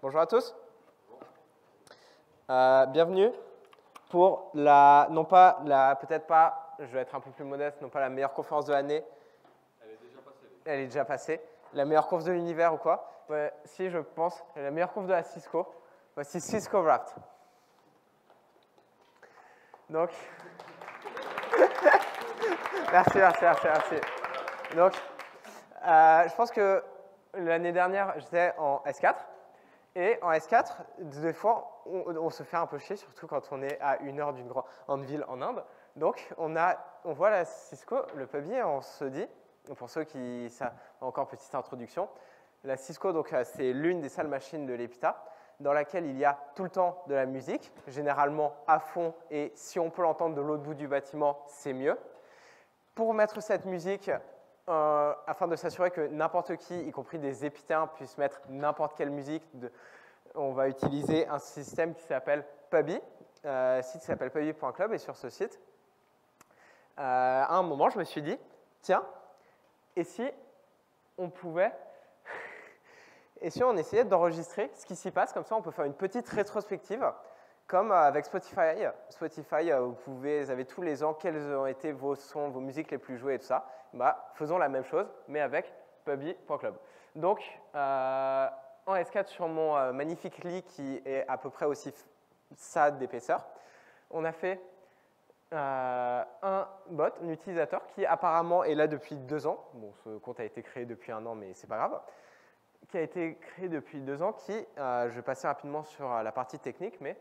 Bonjour à tous. Bienvenue pour la, non pas la, peut-être pas, je vais être un peu plus modeste, non pas la meilleure conférence de l'année. Elle est déjà passée. Elle est déjà passée. La meilleure conf de l'univers ou quoi? Ouais, si, je pense, la meilleure conf de la Cisco. Voici Cisco Wrapped. Donc, merci. Donc, je pense que l'année dernière, j'étais en S4. Et en S4, des fois, on se fait un peu chier, surtout quand on est à 1 heure d'une grande ville en Inde. Donc, on voit la Cisco, le PUBG, et on se dit, pour ceux qui savent, encore petite introduction, la Cisco, donc, c'est l'une des salles machines de l'EPITA, dans laquelle il y a tout le temps de la musique, généralement à fond, et si on peut l'entendre de l'autre bout du bâtiment, c'est mieux. Pour mettre cette musique, afin de s'assurer que n'importe qui, y compris des épitéens, puissent mettre n'importe quelle musique, on va utiliser un système qui s'appelle PUBI, site qui s'appelle pubi.club, et sur ce site, à un moment, je me suis dit, tiens, et si on pouvait, et si on essayait d'enregistrer ce qui s'y passe, comme ça on peut faire une petite rétrospective, comme avec Spotify. Spotify, vous avez tous les ans quels ont été vos sons, vos musiques les plus jouées et tout ça. Bah, faisons la même chose, mais avec pubi.club. Donc, en S4 sur mon magnifique lit qui est à peu près aussi ça d'épaisseur, on a fait un bot, un utilisateur qui apparemment est là depuis 2 ans. Bon, ce compte a été créé depuis 1 an, mais c'est pas grave. Qui a été créé depuis 2 ans, qui, je vais passer rapidement sur la partie technique, mais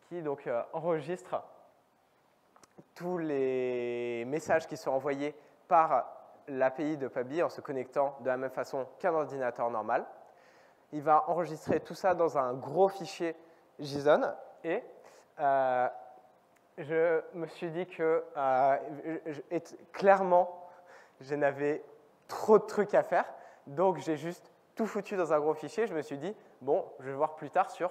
qui donc enregistre tous les messages qui sont envoyés par l'API de PUBI en se connectant de la même façon qu'un ordinateur normal. Il va enregistrer tout ça dans un gros fichier JSON et je me suis dit que clairement, je n'avais trop de trucs à faire, donc j'ai juste tout foutu dans un gros fichier. Je me suis dit, bon, je vais voir plus tard sur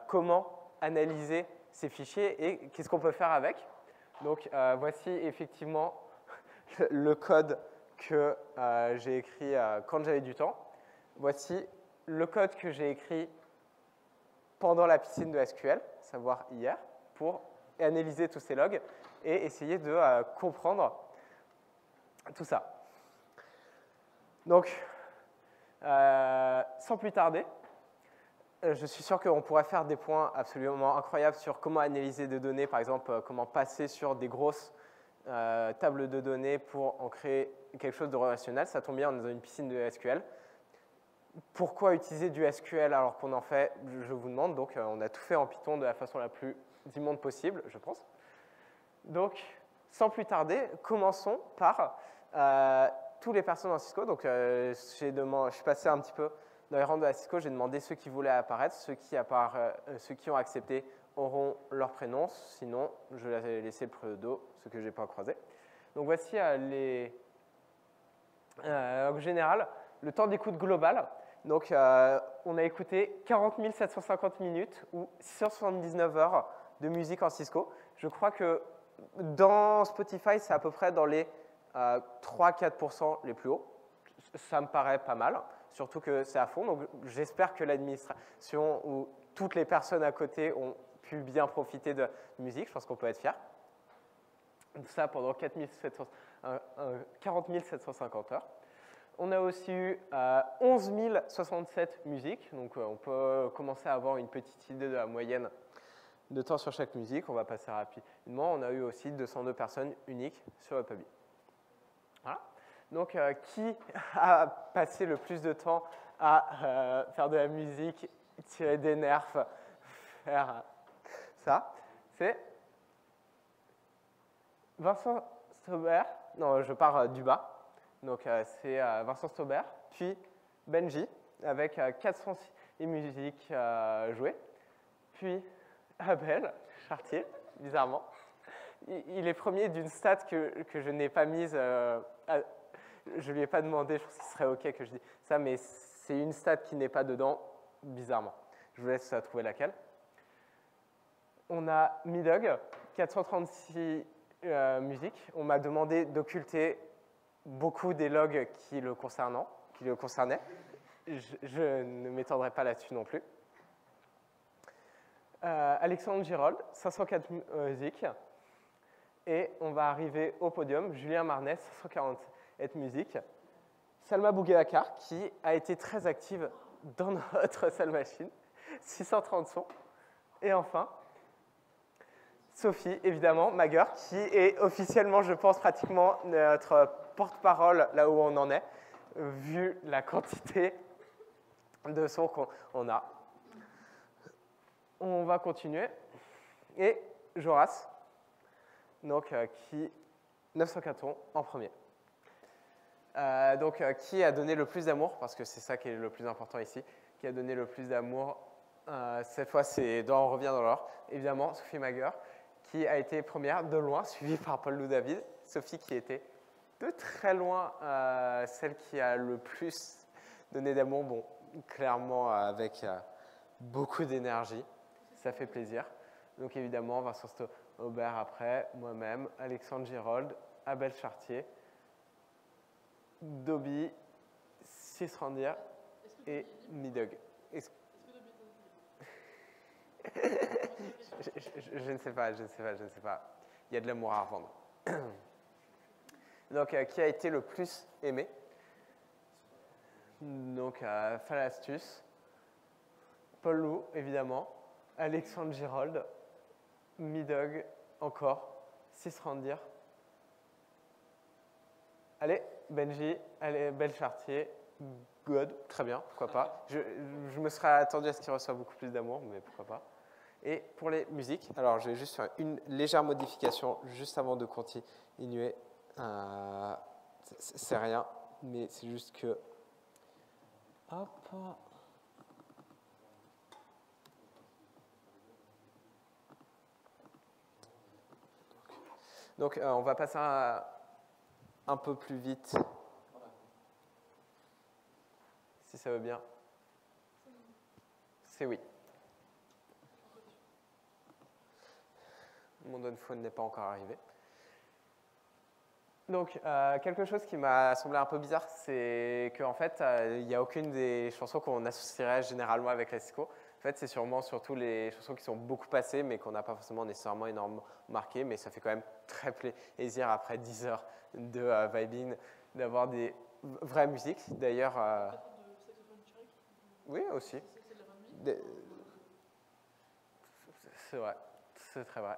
comment analyser ces fichiers et qu'est-ce qu'on peut faire avec. Donc, voici effectivement le code que j'ai écrit quand j'avais du temps. Voici le code que j'ai écrit pendant la piscine de SQL, savoir hier, pour analyser tous ces logs et essayer de comprendre tout ça. Donc, sans plus tarder, je suis sûr qu'on pourrait faire des points absolument incroyables sur comment analyser des données, par exemple, comment passer sur des grosses tables de données pour en créer quelque chose de relationnel. Ça tombe bien, on est dans une piscine de SQL. Pourquoi utiliser du SQL alors qu'on en fait, je vous demande. Donc, on a tout fait en Python de la façon la plus immonde possible, je pense. Donc, sans plus tarder, commençons par toutes les personnes en Cisco. Donc, je suis passé un petit peu dans les rangs de la Cisco, j'ai demandé ceux qui voulaient apparaître, ceux qui ont accepté auront leur prénom, sinon je vais laisser le pseudo, ceux que je n'ai pas croisés. Donc voici en général le temps d'écoute global. Donc on a écouté 40 750 minutes ou 679 heures de musique en Cisco. Je crois que dans Spotify, c'est à peu près dans les 3-4% les plus hauts. Ça me paraît pas mal, surtout que c'est à fond. Donc, j'espère que l'administration ou toutes les personnes à côté ont pu bien profiter de musique. Je pense qu'on peut être fiers. Tout ça pendant 40 750 heures. On a aussi eu 11 067 musiques. Donc, on peut commencer à avoir une petite idée de la moyenne de temps sur chaque musique. On va passer rapidement. On a eu aussi 202 personnes uniques sur le PUBG. Voilà. Donc, qui a passé le plus de temps à faire de la musique, tirer des nerfs, faire ça? C'est Vincent Stauber. Non, je pars du bas. Donc, c'est Vincent Stauber, puis Benji, avec 406 musiques jouées. Puis Abel Chartier, bizarrement. Il est premier d'une stat que je n'ai pas mise. Je ne lui ai pas demandé, je pense qu'il serait OK que je dise ça, mais c'est une stat qui n'est pas dedans, bizarrement. Je vous laisse trouver laquelle. On a Midog, 436 musiques. On m'a demandé d'occulter beaucoup des logs qui le concernaient. Je ne m'étendrai pas là-dessus non plus. Alexandre Girold, 504 musiques. Et on va arriver au podium, Julien Marnet, 548 musiques. Salma Bouguéakar, qui a été très active dans notre salle machine, 630 sons. Et enfin, Sophie, évidemment, Magueur, qui est officiellement, je pense, pratiquement notre porte-parole là où on en est, vu la quantité de sons qu'on a. On va continuer. Et Joras, donc, qui 904 sons en premier. Qui a donné le plus d'amour, parce que c'est ça qui est le plus important ici, qui a donné le plus d'amour, cette fois on revient dans l'ordre, évidemment Sophie Magueur, qui a été première de loin, suivie par Paul Lou David. Sophie qui était de très loin celle qui a le plus donné d'amour, bon, clairement avec beaucoup d'énergie, ça fait plaisir. Donc évidemment Vincent Aubert après, moi-même, Alexandre Girold, Abel Chartier, Dobby, Sisrandir et Midog. Je ne sais pas. Il y a de l'amour à revendre. Donc, qui a été le plus aimé? Donc, Falastus, Paul Lou, évidemment, Alexandre Girold, Midog, encore, Sisrandir. Allez, Benji, allez, Belle Chartier, God, très bien, pourquoi pas. Je me serais attendu à ce qu'il reçoive beaucoup plus d'amour, mais pourquoi pas. Et pour les musiques, alors je vais juste faire une légère modification juste avant de continuer. C'est rien, mais c'est juste que... Hop. Donc on va passer un peu plus vite. Si ça veut bien. C'est oui. Mon downphone n'est pas encore arrivé. Donc, quelque chose qui m'a semblé un peu bizarre, c'est qu'en fait, il n'y a aucune des chansons qu'on associerait généralement avec classico. En fait, c'est sûrement surtout les chansons qui sont beaucoup passées, mais qu'on n'a pas forcément nécessairement énormément marquées, mais ça fait quand même très plaisir après 10 heures de vibing, d'avoir des vraies musiques. D'ailleurs... Oui, aussi. C'est vrai, c'est très vrai.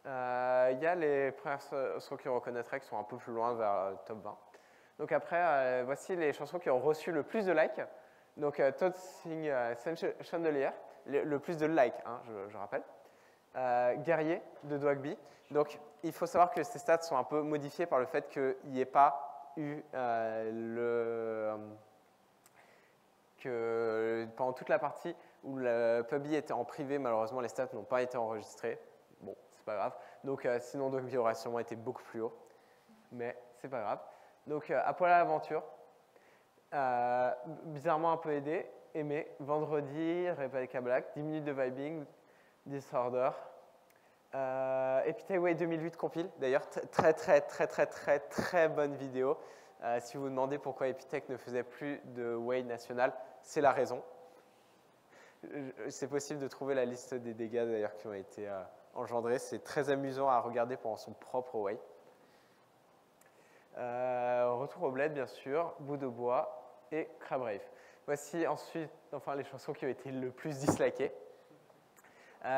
Il y a les premières chansons qu'on reconnaîtrait qui sont un peu plus loin vers le top 20. Donc après, voici les chansons qui ont reçu le plus de likes. Donc Todd Sing Chandelier, le plus de likes, hein, je rappelle. Guerrier de Dwagby. Donc il faut savoir que ces stats sont un peu modifiés par le fait qu'il n'y ait pas eu que pendant toute la partie où le PUBG était en privé, malheureusement les stats n'ont pas été enregistrées. Bon, c'est pas grave. Donc sinon Dwagby aurait sûrement été beaucoup plus haut, mais c'est pas grave. Donc à poil à l'aventure, bizarrement un peu aimé, Vendredi, Rebecca Black, 10 minutes de vibing, Disorder, Epitay Way 2008 compile, d'ailleurs très bonne vidéo. Si vous vous demandez pourquoi Epitech ne faisait plus de Way national, c'est la raison. C'est possible de trouver la liste des dégâts d'ailleurs qui ont été engendrés. C'est très amusant à regarder pendant son propre Way. Retour au bled, bien sûr, Bout de bois et Crab Rave. Voici ensuite les chansons qui ont été le plus dislikées.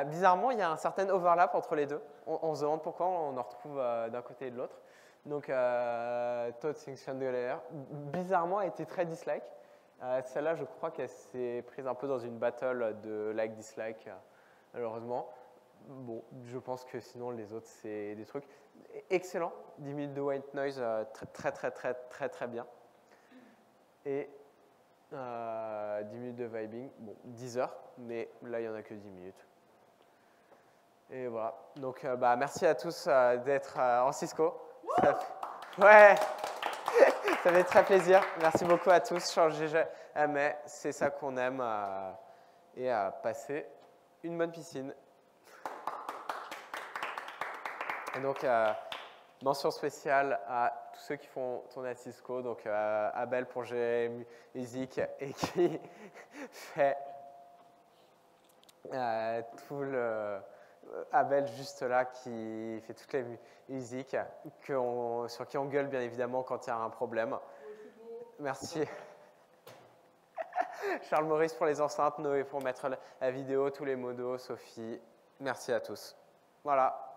Bizarrement, il y a un certain overlap entre les deux. On se demande pourquoi on en retrouve d'un côté et de l'autre. Donc, Todd Sing Chandelier, bizarrement, a été très dislike. Celle-là, je crois qu'elle s'est prise un peu dans une battle de like-dislike, malheureusement. Bon, je pense que sinon, les autres, c'est des trucs excellents. 10 minutes de white noise, très bien. Et 10 minutes de vibing, bon, 10 heures, mais là, il n'y en a que 10 minutes. Et voilà. Donc, merci à tous d'être en Cisco. Ouais, ça fait très plaisir. Merci beaucoup à tous. Changez jamais, c'est ça qu'on aime. Et à passer une bonne piscine. Et donc, mention spéciale à tous ceux qui font tourner à Cisco. Donc, Abel pour gérer musique et qui fait tout le Abel juste là qui fait toutes les musiques, sur qui on gueule bien évidemment quand il y a un problème. Merci. Charles Maurice pour les enceintes, Noé pour mettre la vidéo, tous les modos, Sophie. Merci à tous. Voilà.